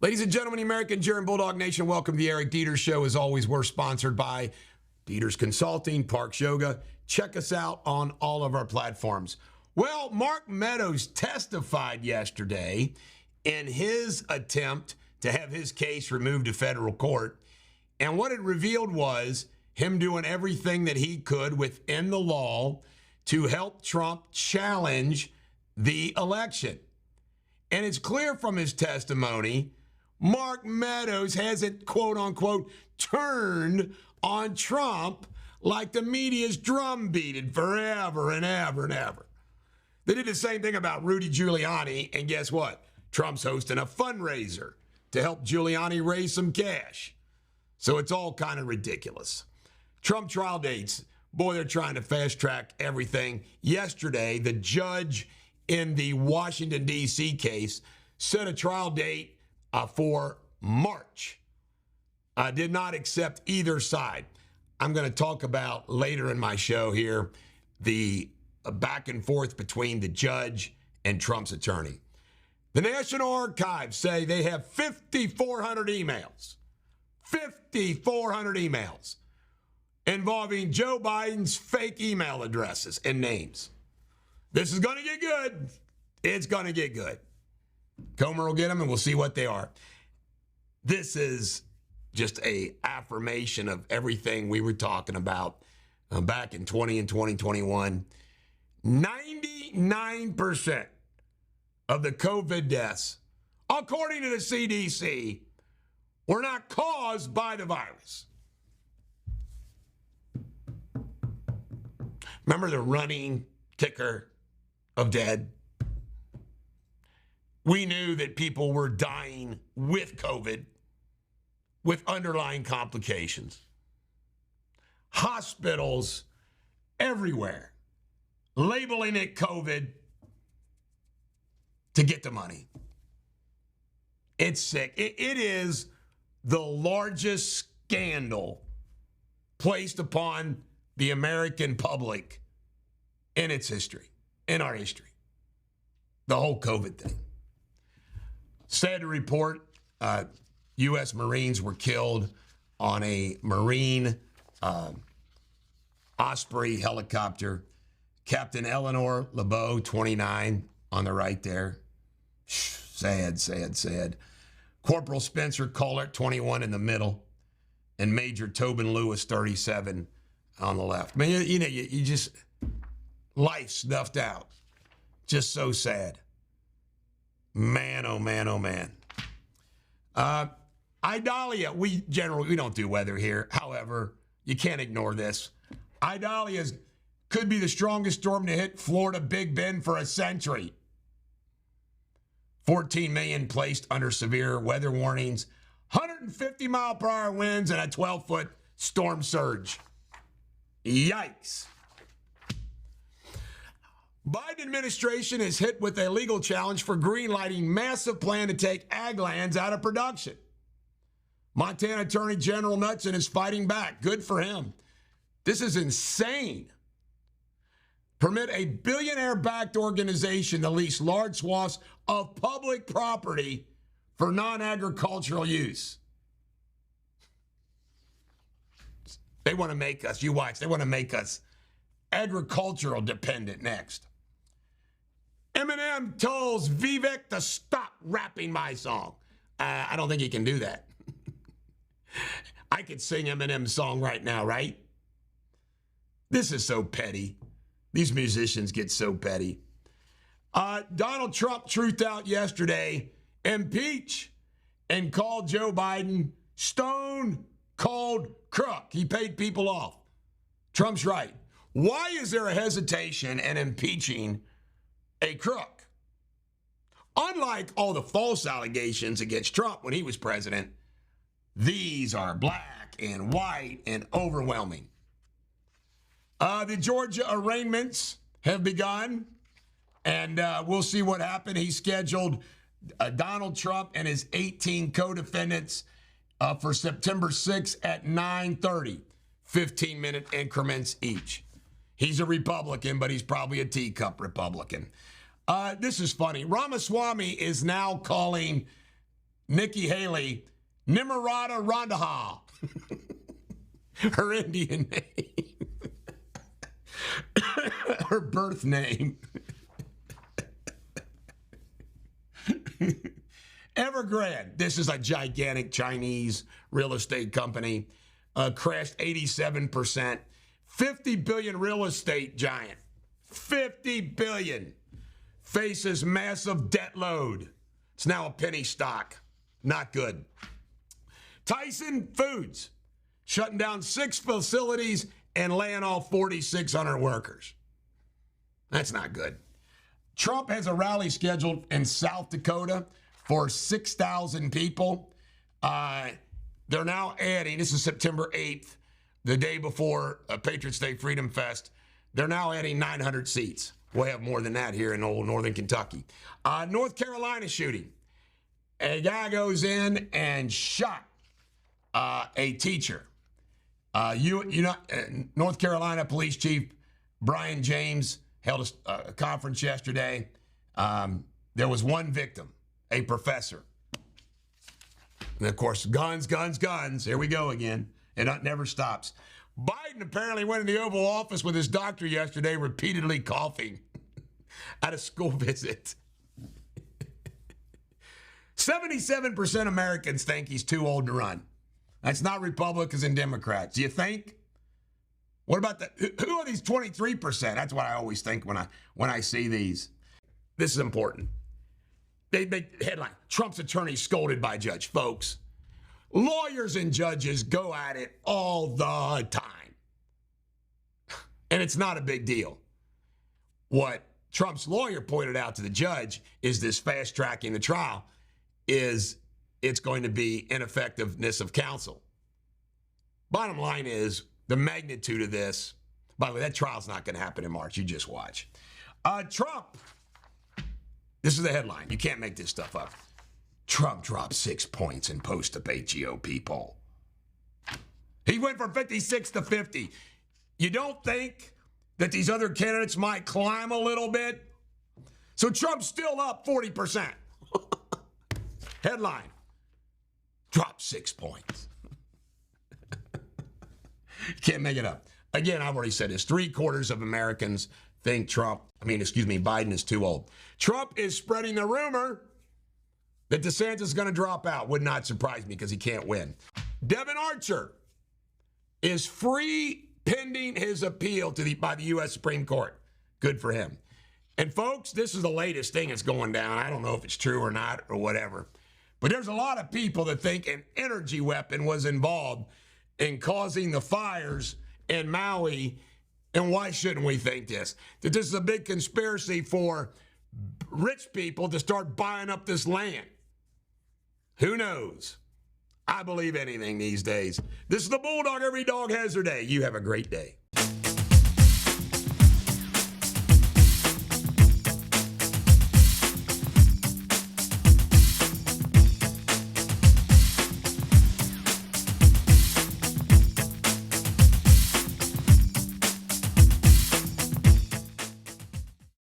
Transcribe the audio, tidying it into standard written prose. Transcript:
Ladies and gentlemen, American German Bulldog Nation, welcome to the Eric Deters Show. As always, we're sponsored by Deters Consulting, Parks Yoga. Check us out on all of our platforms. Well, Mark Meadows testified yesterday in his attempt to have his case removed to federal court. And what it revealed was him doing everything that he could within the law to help Trump challenge the election. And it's clear from his testimony, Mark Meadows hasn't, quote unquote, turned on Trump like the media's drumbeated forever and ever and ever. They did the same thing about Rudy Giuliani, and guess what? Trump's hosting a fundraiser to help Giuliani raise some cash. So it's all kind of ridiculous. Trump trial dates, boy, they're trying to fast track everything. Yesterday, the judge in the Washington, D.C. case set a trial date for March. Did not accept either side. I'm going to talk about later in my show here the back and forth between the judge and Trump's attorney. The National Archives say they have 5,400 emails. 5,400 emails involving Joe Biden's fake email addresses and names. This is going to get good. It's going to get good. Comer will get them, and we'll see what they are. This is just a affirmation of everything we were talking about back in 20 and 2021. 99% of the COVID deaths, according to the CDC, were not caused by the virus. Remember the running ticker of dead? We knew that people were dying with COVID, with underlying complications. Hospitals everywhere labeling it COVID to get the money. It's sick. It is the largest scandal placed upon the American public in its history, in our history. The whole COVID thing. Sad to report, U.S. Marines were killed on a Marine Osprey helicopter. Captain Eleanor LeBeau, 29, on the right there. Sad, sad, sad. Corporal Spencer Collett, 21, in the middle. And Major Tobin Lewis, 37, on the left. I mean, you just, life snuffed out. Just so sad. Man, oh man, oh man. Idalia, we don't do weather here. However, you can't ignore this. Idalia could be the strongest storm to hit Florida Big Bend for a century. 14 million placed under severe weather warnings, 150 mile per hour winds, and a 12-foot storm surge. Yikes. Biden administration is hit with a legal challenge for greenlighting massive plan to take ag lands out of production. Montana Attorney General Knudsen is fighting back. Good for him. This is insane. Permit a billionaire-backed organization to lease large swaths of public property for non-agricultural use. They want to make us, you watch, they want to make us agricultural dependent next. Eminem tells Vivek to stop rapping my song. I don't think he can do that. I could sing Eminem's song right now, right? This is so petty. These musicians get so petty. Donald Trump truthed out yesterday, impeach, and called Joe Biden stone cold crook. He paid people off. Trump's right. Why is there a hesitation in impeaching a crook? Unlike all the false allegations against Trump when he was president, these are black and white and overwhelming. The Georgia arraignments have begun, and we'll see what happens. He scheduled Donald Trump and his 18 co-defendants for September 6th at 9:30, 15-minute increments each. He's a Republican, but he's probably a teacup Republican. This is funny. Ramaswamy is now calling Nikki Haley Nimrata Randaha. Her Indian name. Her birth name. Evergrande, this is a gigantic Chinese real estate company, crashed 87%. 50 billion real estate giant, 50 billion, faces massive debt load. It's now a penny stock. Not good. Tyson Foods, shutting down 6 facilities and laying off 4,600 workers. That's not good. Trump has a rally scheduled in South Dakota for 6,000 people. They're now adding, this is September 8th, the day before Patriots Day Freedom Fest. They're now adding 900 seats. We'll have more than that here in old Northern Kentucky. North Carolina shooting. A guy goes in and shot a teacher. North Carolina Police Chief Brian James held a conference yesterday. There was one victim, a professor. And of course, guns, guns, guns. Here we go again. And it never stops. Biden apparently went in the Oval Office with his doctor yesterday, repeatedly coughing at a school visit. 77% Americans think he's too old to run. That's not Republicans and Democrats. Do you think? What about who are these 23%? That's what I always think when I see these. This is important. They headline, Trump's attorney scolded by judge. Folks, lawyers and judges go at it all the time. And it's not a big deal. What Trump's lawyer pointed out to the judge is this fast tracking the trial is it's going to be ineffectiveness of counsel. Bottom line is the magnitude of this. By the way, that trial's not going to happen in March. You just watch. Trump. This is the headline. You can't make this stuff up. Trump dropped 6 points in post-debate GOP poll. He went from 56 to 50. You don't think that these other candidates might climb a little bit? So Trump's still up 40%. Headline. Dropped 6 points. Can't make it up. Again, I've already said this. 3/4 of Americans think Biden is too old. Trump is spreading the rumor that DeSantis is going to drop out. Would not surprise me because he can't win. Devin Archer is free pending his appeal by the U.S. Supreme Court. Good for him. And folks, this is the latest thing that's going down. I don't know if it's true or not or whatever. But there's a lot of people that think an energy weapon was involved in causing the fires in Maui. And why shouldn't we think this? That this is a big conspiracy for rich people to start buying up this land. Who knows? I believe anything these days. This is the Bulldog. Every dog has their day. You have a great day.